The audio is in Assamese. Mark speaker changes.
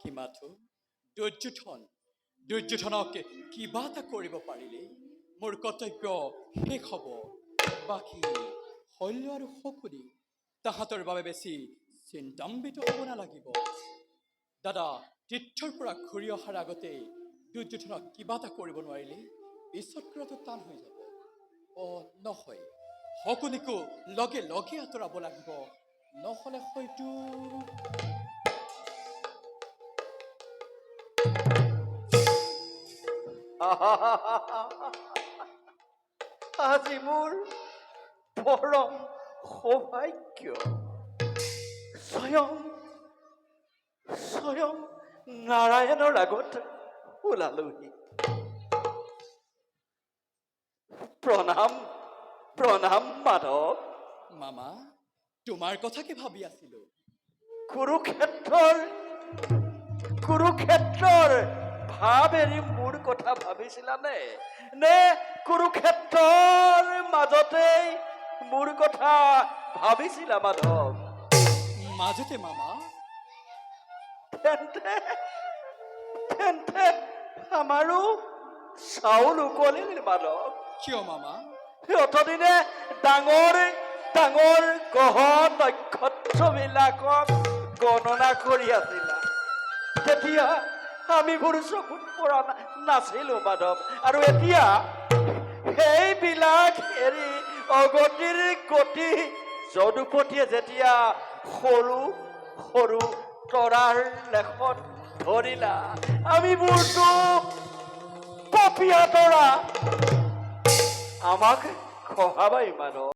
Speaker 1: কি মাথো দুৰ্যোধনক কিবা এটা কৰিব পাৰিলে মোৰ কৰ্তব্য শেষ হ'ব। বাকী শল্য আৰু শকুনি তাহাঁতৰ বাবে বেছি চিন্তান্বিত হ'ব নালাগিব। দাদা তীৰ্থৰ পৰা ঘূৰি অহাৰ আগতে দুৰ্যোধনক কিবা এটা কৰিব নোৱাৰিলে পিছত কৰাটো টান হৈ যাব। নহয়, শকুনিকো লগে লগে আঁতৰাব লাগিব, নহ'লে হয়তো
Speaker 2: আজি মোৰ পৰম সৌভাগ্য, স্বয়ং নাৰায়ণৰ আগত ওলালোহি। প্ৰণাম মাধৱ।
Speaker 1: মামা, তোমাৰ কথাকে ভাবি আছিলো।
Speaker 2: কুৰুক্ষেত্ৰৰ ভাৱ এৰি মোৰ কথা ভাবিছিলানে? নে কুৰুক্ষেত্ৰৰ মাজতেই মোৰ কথা ভাবিছিলা মাধৱ?
Speaker 1: মাজতে মামা।
Speaker 2: তেন্তে আমাৰো চাউল উকলিল মাধৱ।
Speaker 1: কিয় মামা?
Speaker 2: অতদিনে ডাঙৰ গ্ৰহ নক্ষত্ৰবিলাকক গণনা কৰি আছিলা, তেতিয়া আমিবোৰ চকুত পৰা নাছিলো মাধৱ। আৰু এতিয়া সেইবিলাক এৰি অগতিৰ গতি যদুপতিয়ে যেতিয়া সৰু সৰু তৰাৰ লেখত ধৰিলা, আমিবোৰতো পপীয়া তৰা, আমাক খহাবাই মাধৱ।